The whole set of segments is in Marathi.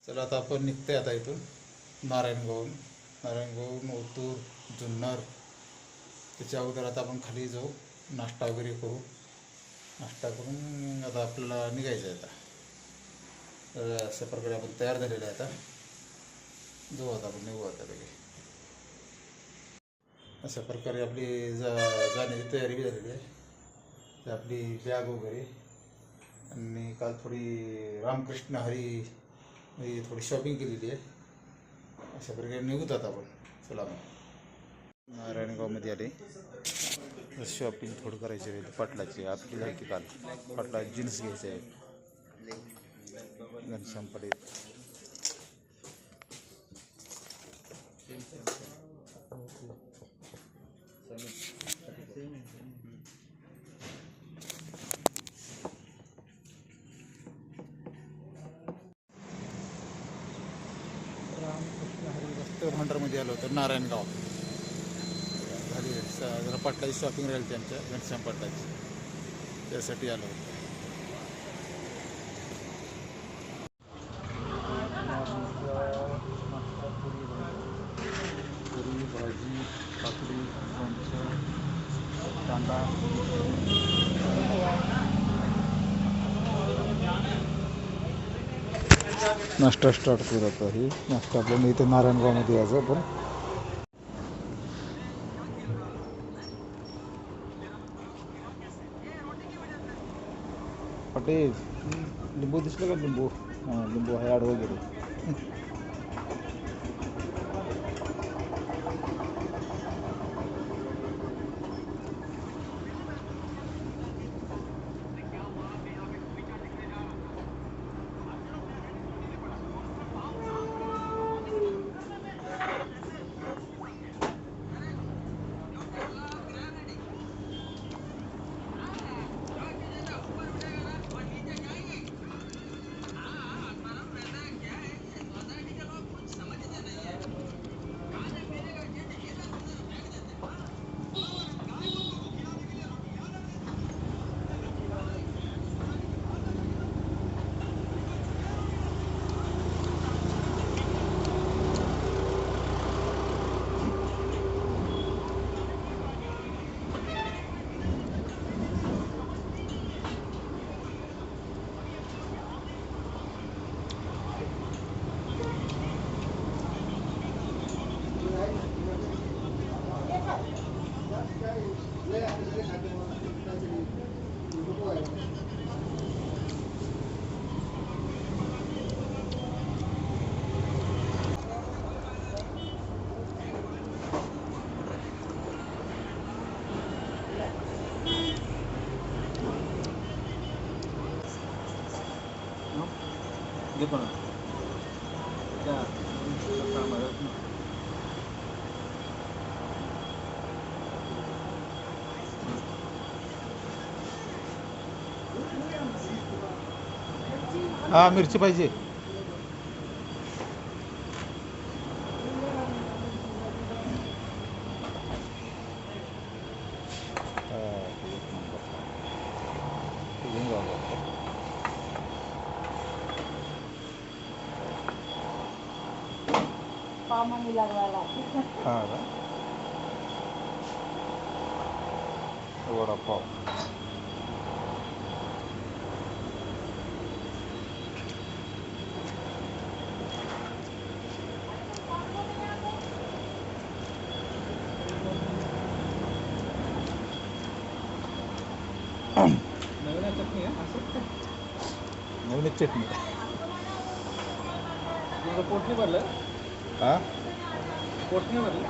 चला आता आपण निघतोय आता इथून नारायणगावहून ओतूर जुन्नर. त्याच्या अगोदर आता आपण खाली जाऊ, नाश्ता वगैरे करू. नाश्ता करून आता आपल्याला निघायचं आहे. आता अशा प्रकारे आपण तयार झालेलं आहे. आता जाऊ, आता आपण निघू आता लगे. अशा प्रकारे आपली जाण्याची तयारी बी झालेली आहे. तर आपली बॅग वगैरे, आणि काल थोडी रामकृष्ण हरी थोडी शॉपिंग केलेली आहे. अशा प्रकारे निघूत आता आपण. चला मग नारायणगावमध्ये आले. शॉपिंग थोडं करायची आहे. पाटलाची आपली झाली की काल पाटला जीन्स घ्यायचे आहे. घनश्यामकडे रामकृष्ण हरी रस्ते भांडारमध्ये आलो होतो. नारायणगाव झाली जरा पाटलाची शॉपिंग राहिली त्यांच्या घनश्याम पाटलाची, त्यासाठी आलो होतो. पुरी भाजी, काकडी, लोणचं, कांदा. नाश्ता स्टार्ट करू आता. ही नाश्ता आपल्याला इथे नारायणगावमध्ये यायचं आपण. पटेल लिंबू दिसलं का? लिंबू, हां लिंबू आहे आड वगैरे. हा मिरची पाहिजे. हा वडापाव. नवीन चटणी. पोट नाही भरलं? हा पोट नाही भरलं.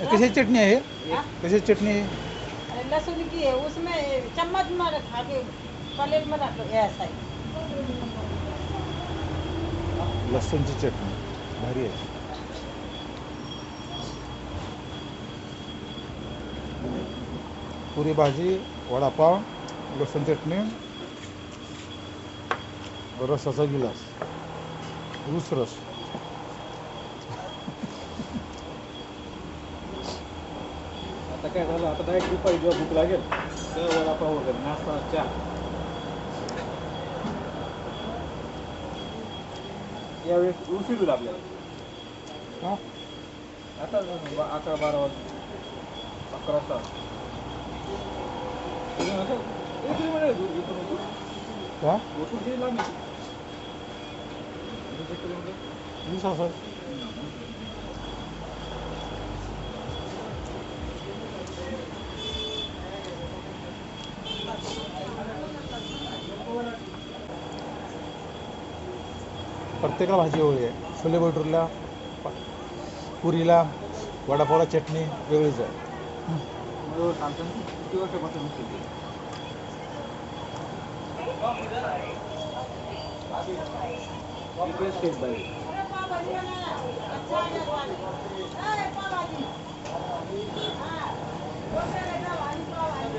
कैसी चटनी है? कैसी चटनी है? लहसुन की है, उसमें चम्मच में रखा के प्लेट में रख लो ऐसा ही. लसूणची चटणी भारी आहे. पुरी भाजी, वडापाव, लसूण चटणी, रसाचा गिलास, ऊस रस. आता काय झालं, आता डायरेक्ट दुपारी जेव्हा भूक लागेल तेव्हा वडापाव वगैरे नाश्ता चहा. यावेळेस उशीर होईल आपल्याला. हां आता 11-12 वाजता 11 वाजता एक किलोमीटर इथून हां उठून किती लांब आहे? 1 किलोमीटर. 20 असेल. प्रत्येकाला भाजी वेगळी आहे. छोले भटुरेला, पुरीला, वडापावला चटणी वेगळीच आहे. मला सांगतो ना, किती वर्षापासून नसते. बेस्ट टेस्ट बाई. अरे पाव भाजी बनाया अच्छा है वाली अरे पाव भाजी हां रोटे लेना वाली पाव भाजी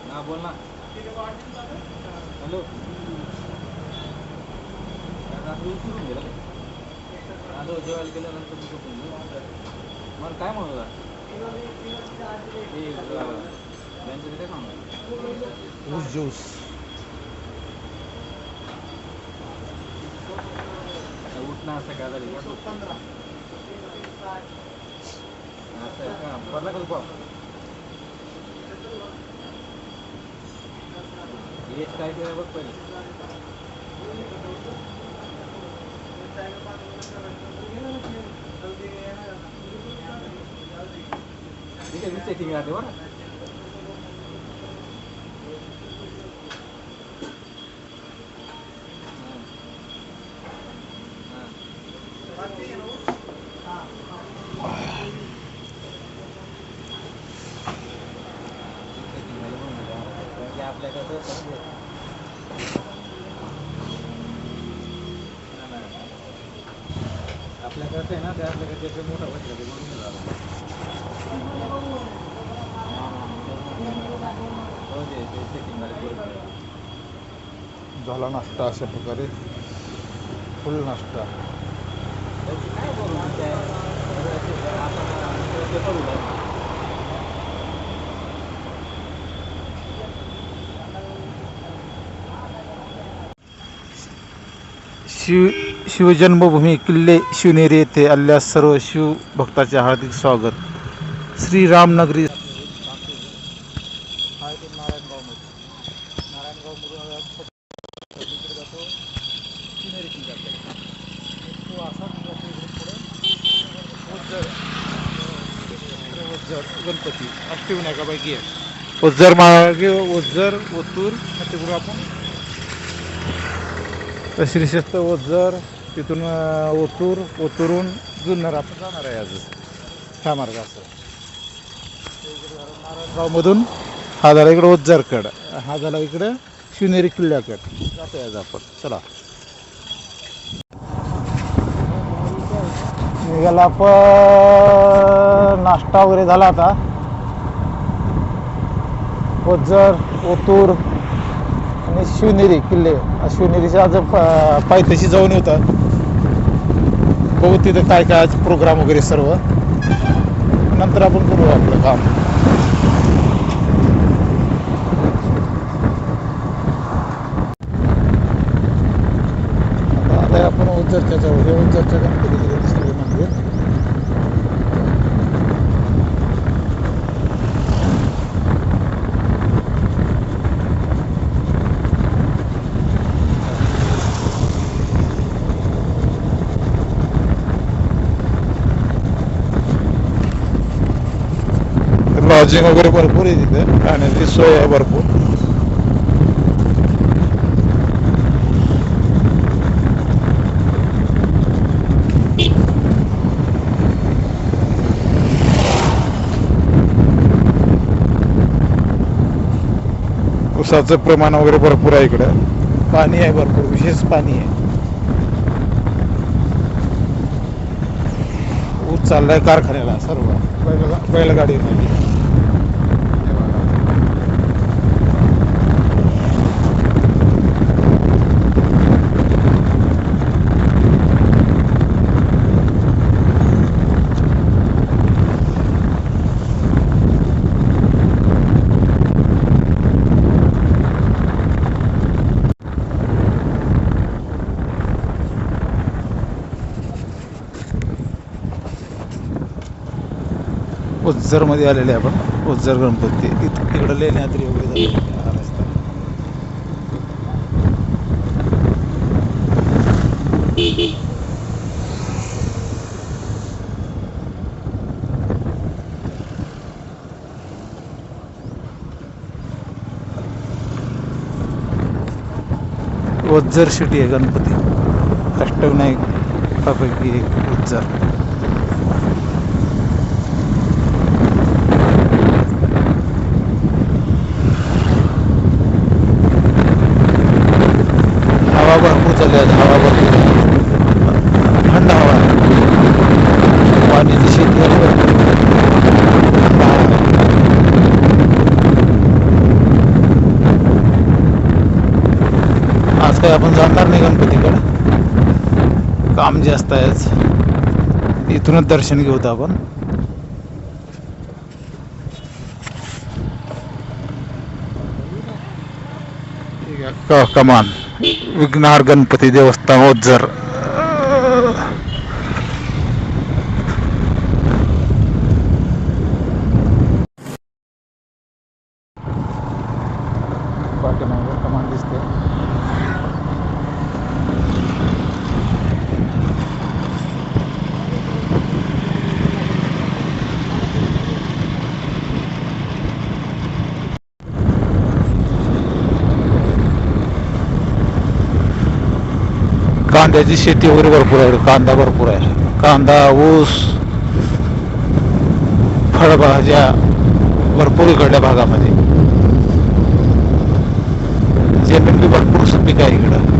ना बोल ना. हॅलो. रात्री उशिरून गेला. आलो जेवायला गेल्यानंतर मी झोपून गेलो. मला काय म्हणत होता? ते बँकेचं काय सांगणार? ऊस ज्यूस. उठणं असं काय झालं का? असं आहे का? पडला का पाव? हेच काय केलं बघ पहिले. ठीक आहे, चेकिंग राहते बरं. आपल्याकडे आपल्याकडे आहे ना, त्या आपल्याकडे त्याचे मोठा बसला ते म्हणून झाला. हो ते चेकिंग झाला नाश्ता अशा प्रकारे फुल नाश्ता. काय बोलू आपण शिवजन्मभूमी किल्ले शिवनेरी येथे आलेल्या सर्व शिवभक्ताचे हार्दिक स्वागत. श्रीरामनगरी गणपती अष्टविनायकापैकी आहे. ओझर मागे ओझर ओतूर तिकडून आपण श्रीक्षेत्र ओझर तिथून ओतूर ओतूरून जुन्नर आपण जाणार आहे आज ह्या मार्ग असं. नारायणगावमधून हा झाला इकडं ओझरकड, हा झाला इकडं शिवनेरी किल्ल्याकड जातो आज आपण. चला निघाला आपण. नाश्ता वगैरे झाला आता. ओझर ओतूर आणि शिवनेरी किल्ले. शिवनेरीचे आज पायथ्याशी जाऊन येतात. बघू तिथं काय काय आज प्रोग्राम वगैरे सर्व. नंतर आपण करू आपलं काम. आता आपण ओझरच्या जवळ ओझरच्या गणपतीचे दिसले मंदिर. लॉजिंग वगैरे भरपूर आहे तिथे, राहण्याची सोय आहे भरपूर. ऊसाचं प्रमाण वगैरे भरपूर आहे इकडं. पाणी आहे भरपूर, विशेष पाणी आहे. ऊस चाललाय कारखान्याला सर्व बैलगाडीमध्ये. ओझरमध्ये आलेले आहे आपण. ओझर गणपती इकडं लेण्याद्री वगैरे झालेली आहे हा रस्ता. ओझर सिटी आहे गणपती. अष्टविनायकापैकी एक ओझर. हवा भरपूर चालली आहे. हवा भरपूर थंड हवा आहे. पाण्याची शेती झाली भरपूर. थंड हवा आहे. आज काही आपण जाणार नाही गणपतीकडे, काम जास्त आहेच. इथूनच दर्शन घेऊत आपण. कमान विघ्नहार गणपती देवस्थान ओझर. पाठीमागे कमान दिसते. कांद्याची शेती वगैरे भरपूर आहे. कांदा भरपूर आहे. कांदा, ऊस, फळभाज्या भरपूर इकडल्या भागामध्ये. जमीन बी भरपूर सुपीक आहे इकडं.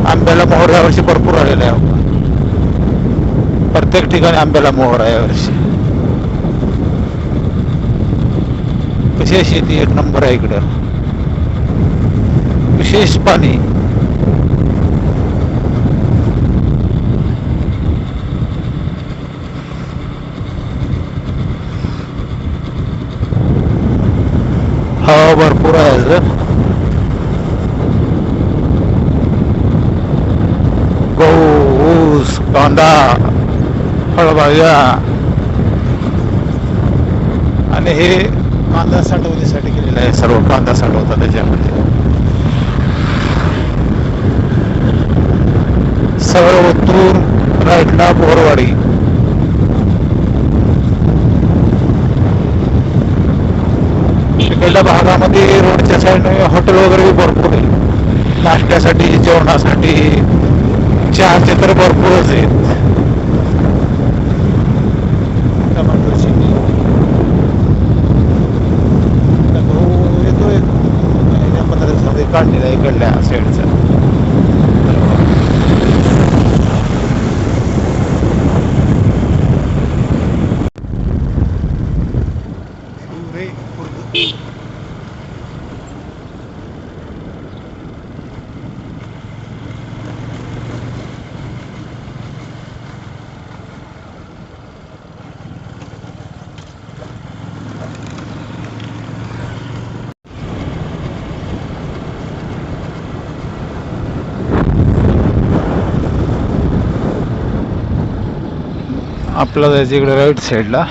आंब्याला मोहर यावर्षी भरपूर आलेला आहे. प्रत्येक ठिकाणी आंब्याला मोहर आहे यावर्षी. कशी आहे शेती? एक नंबर आहे इकडं. विशेष पाणी. हवा भरपूर आहे. गहू, ऊस, कांदा, फळभाज्या आणि हे कांदा साठवण्यासाठी केलेलं आहे. सर्व कांदा साठवतात त्याच्यामध्ये. सगळं उतरून राईटला बोरवाडी. तिकडल्या भागामध्ये रोडच्या साईडने हॉटेल वगैरे भरपूर आहे. नाश्त्यासाठी, जेवणासाठी, चहाचे तर भरपूरच आहेत. टमाटर शेती येतोय या पद्धतीमध्ये काढलेला इकडल्या साईडचा. आपलं जायचं इकडे राईट साईडला.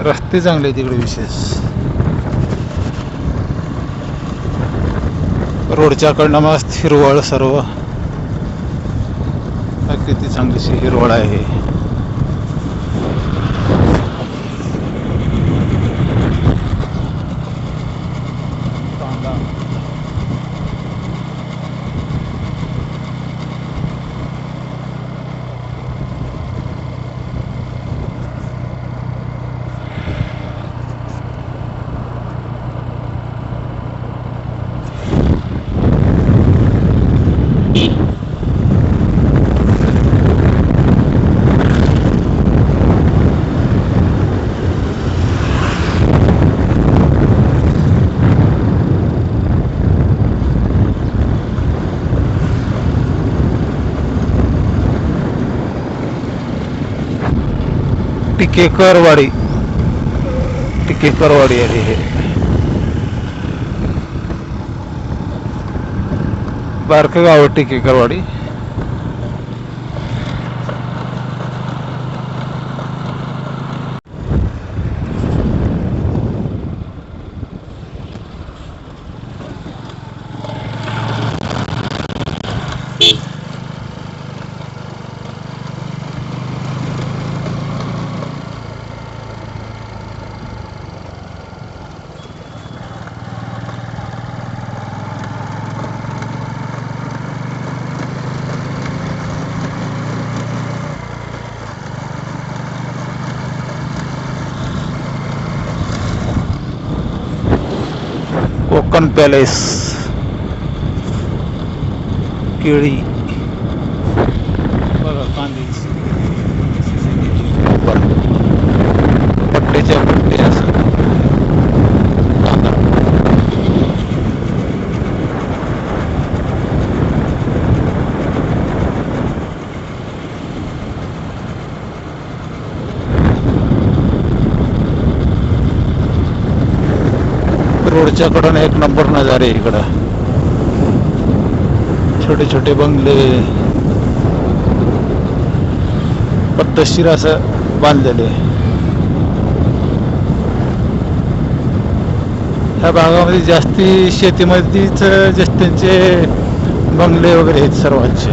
रस्ते चांगले तिकडे. विशेष रोडच्या कडनं मस्त हिरवळ सर्व. किती चांगलीशी हिरवळ आहे. टिकेकरवाडी टिकेकरवाडी आहे हे. बारकं गाव आहे टिकेकरवाडी. कोकण पॅलेस केळी बघा कांदे पट्ट्याच्या पट्टे असं कांदा. रोडच्या कडून एक नंबर नजारे इकडं. छोटे छोटे बंगले पद्धतशीर असं बांधलेले. ह्या भागामध्ये जास्ती शेतीमध्येच त्यांचे बंगले वगैरे आहेत सर्वांचे.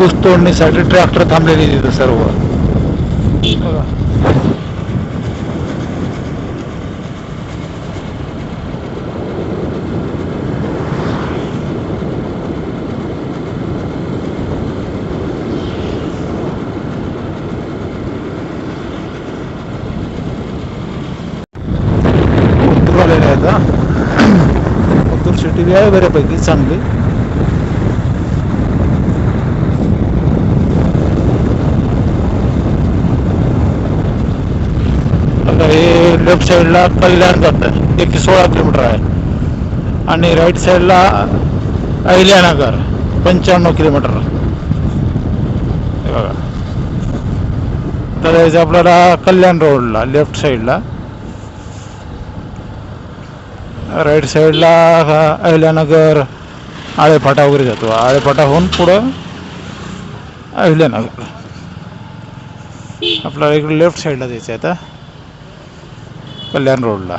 ऊस तोडणीसाठी ट्रॅक्टर थांबलेले तिथं सर्व. उत्तर आलेले आहेत हा. उत्तर सिटी बी आहे बऱ्यापैकी चांगली. हे लेफ्ट साईडला कल्याण जातं 116 किलोमीटर आहे आणि राईट साईडला अहिल्यानगर 95 किलोमीटर. बघा तर जायचं आपल्याला कल्याण रोडला लेफ्ट साईडला. राईट साईडला अहिल्यानगर आळेफाटा वगैरे जातो. आळेफाटाहून पुढं अहिल्यानगर. आपल्याला इकडे लेफ्ट साईडला जायचं आहे आता कल्याण रोडला.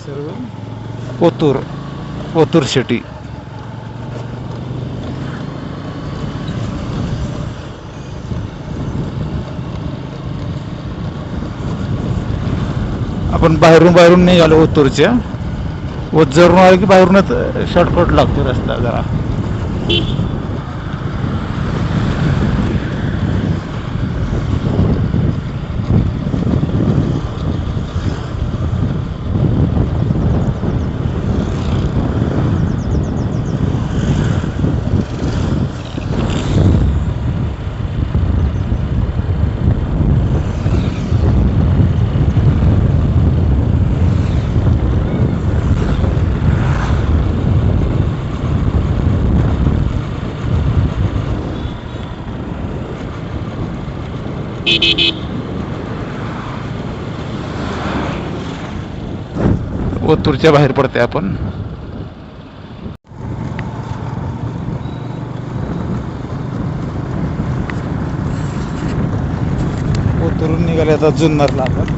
सर्व ओतूर सिटी. आपण बाहेरून निघालो ओतूरच्या. ओतूरवरून आलो की बाहेरूनच शॉर्टकट लागतो रस्ता जरा. ओतूरच्या बाहेर पडते आपण. ओतूरून निघाले आता जुन्नरला आपण.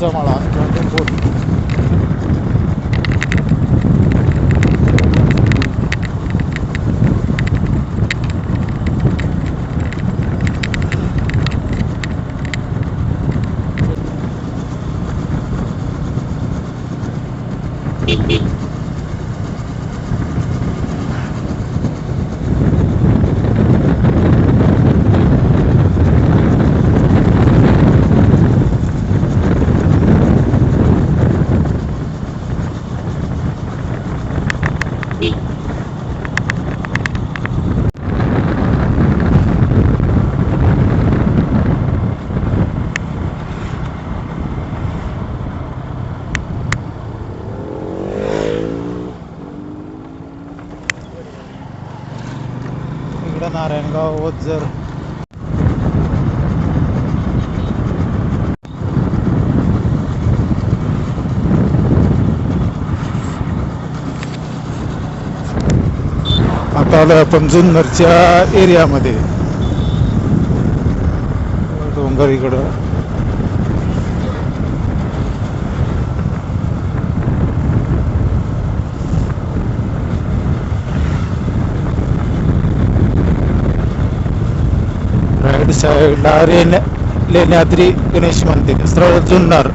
फुलांचा माळा फुल. इकडं नारायणगाव ओझर. आता आलो आपण जुन्नरच्या एरियामध्ये. डोंगर इकडं. राईट साईडला लेण्याद्री गणेश मंदिर. सरळ जुन्नर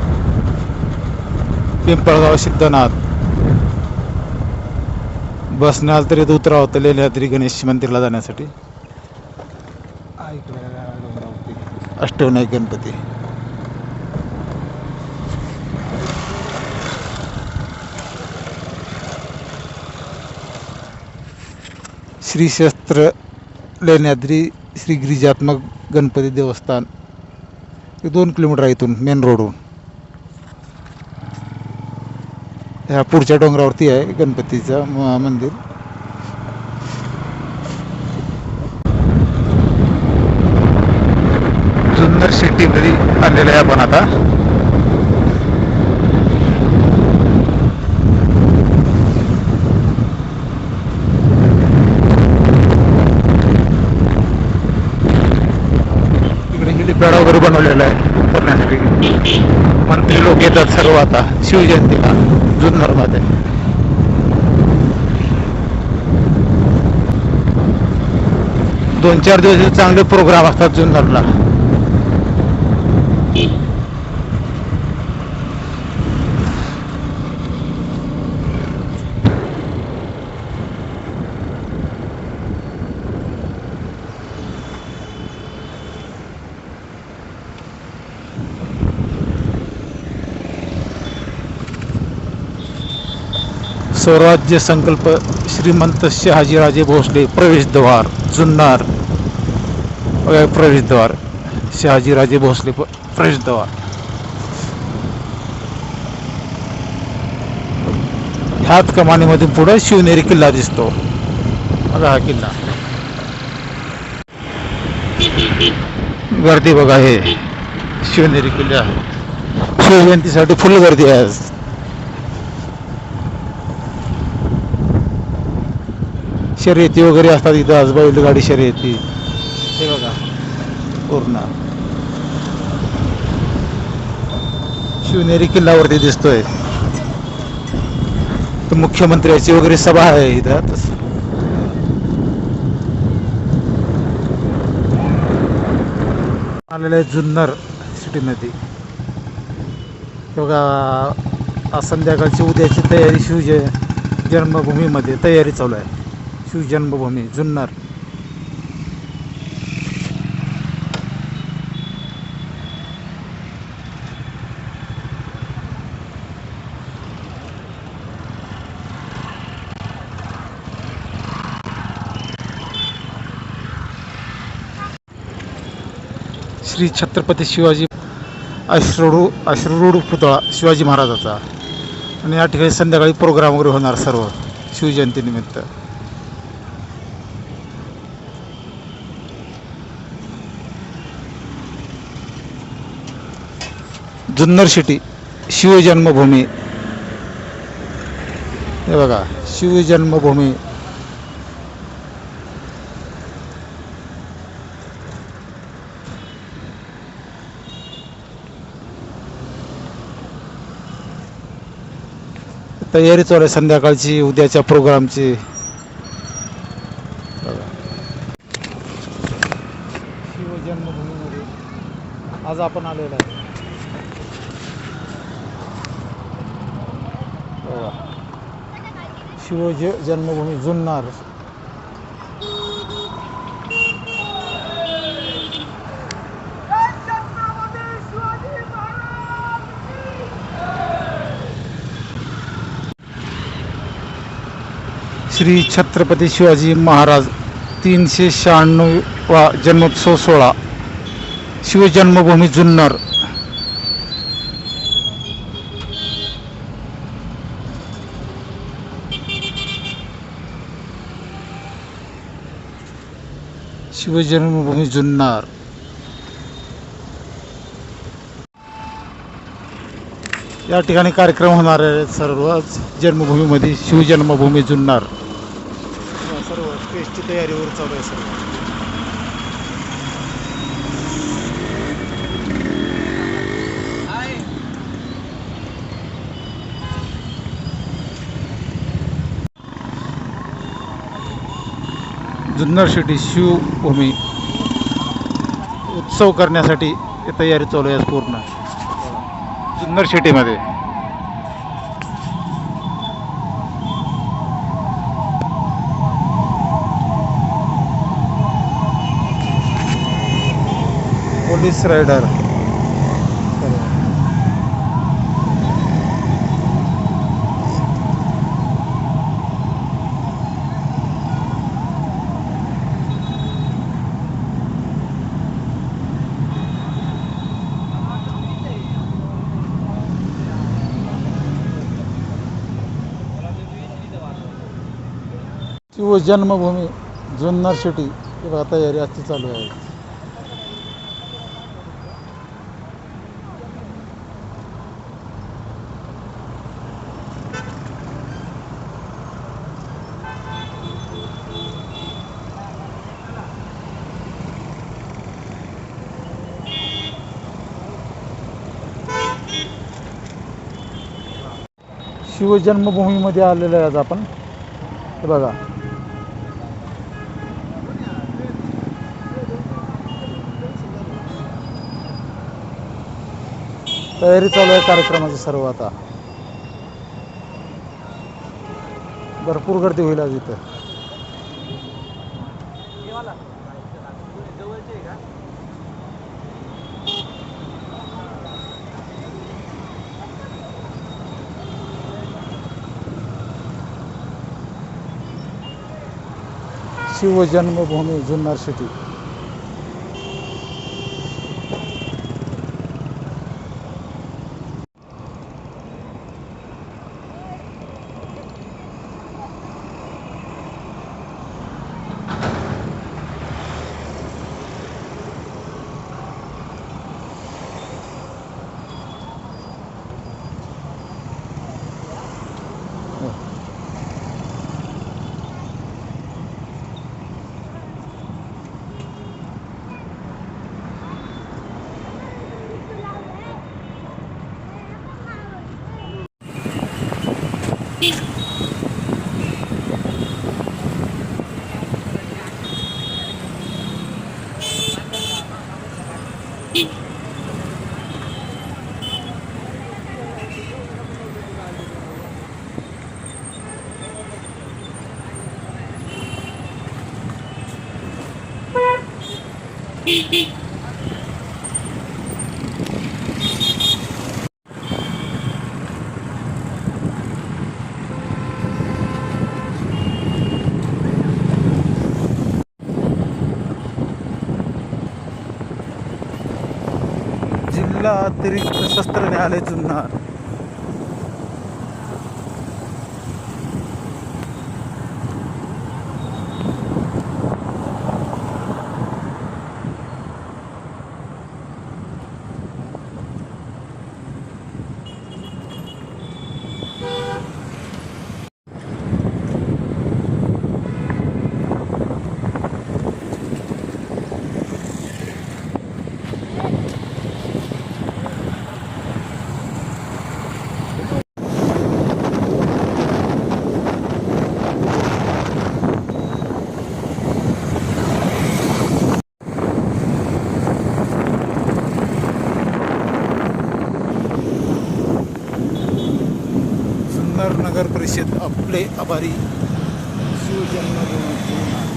पिंपळगाव सिद्धनाथ. बसने आलं तरी उतरावं होतं लेण्याद्री गणेश मंदिरला जाण्यासाठी. अष्टविनायक गणपती. श्री क्षेत्र लेण्याद्री श्री गिरिजात्मक गणपती देवस्थान. 2 किलोमीटर आहे इथून मेन रोडवरून. ह्या पुढच्या डोंगरावरती आहे गणपतीचं मंदिर. जुन्नर सिटीमध्ये आलेलं आहे आपण आता. इकडे हेलिपॅड वगैरे बनवलेलं आहे करण्यासाठी. मंत्री लोक येतात सर्व आता शिवजयंतीला जुन्नरमध्ये. दोन चार दिवस चांगले प्रोग्राम असतात जुन्नरला. स्वराज्य संकल्प श्रीमंत शहाजीराजे भोसले प्रवेशद्वार जुन्नर. प्रवेशद्वार शहाजीराजे भोसले प्रवेशद्वार. ह्याच कमानीमध्ये पुढे शिवनेरी किल्ला दिसतो. बघा हा किल्ला. गर्दी बघा. हे शिवनेरी किल्ला. शिवजयंतीसाठी फुल गर्दी आहे आज. शर्यती वगैरे असतात इथं आज. बैलगाडी शर्यती. हे बघा पूर्ण शिवनेरी किल्ल्यावरती दिसतोय. तर मुख्यमंत्र्याची वगैरे सभा आहे इथं. आलेलं आहे जुन्नर सिटीमध्ये. बघा आज संध्याकाळची उद्याची तयारी जन्मभूमीमध्ये तयारी चालू आहे. शिवजन्मभूमी जुन्नर. श्री छत्रपती शिवाजी अश्रुरूढ पुतळा शिवाजी महाराजाचा. आणि या ठिकाणी संध्याकाळी प्रोग्राम वगैरे होणार सर्व शिवजयंतीनिमित्त. जुन्नर सिटी शिवजन्मभूमी. हे बघा शिवजन्मभूमी. तयारी चालू आहे संध्याकाळची उद्याच्या प्रोग्रामची. शिवजन्मभूमीमध्ये आज आपण आलेलो आहे. जन्मभूमी जुन्नर. श्री छत्रपती शिवाजी महाराज 396वा जन्मोत्सव सोहळा शिवजन्मभूमी जुन्नर. शिवजन्मभूमी जुन्नर. या ठिकाणी कार्यक्रम होणार आहे सर्वच जन्मभूमीमध्ये. शिवजन्मभूमी जुन्नर सर्व स्टेजची तयारीवर चालू आहे सर्व. जुन्नर सिटी शिवभूमी उत्सव करण्यासाठी तयारी चालू आहे पूर्ण जुन्नर सिटीमध्ये. पोलीस रायडर शिवजन्मभूमी जुन्नर सिटी ही बघा तयारी आजची चालू आहे. शिवजन्मभूमीमध्ये आलेलो आहे आज आपण. हे बघा तयारी चालू आहे कार्यक्रमाची सर्व. आता भरपूर गर्दी होईल आज इथं. शिवजन्मभूमी जुन्नर सिटी. जिल्हा अतिरिक्त शस्त्र न्यायालय जुन्नर. परिषद आपले आभारी शिवजन्मभूमी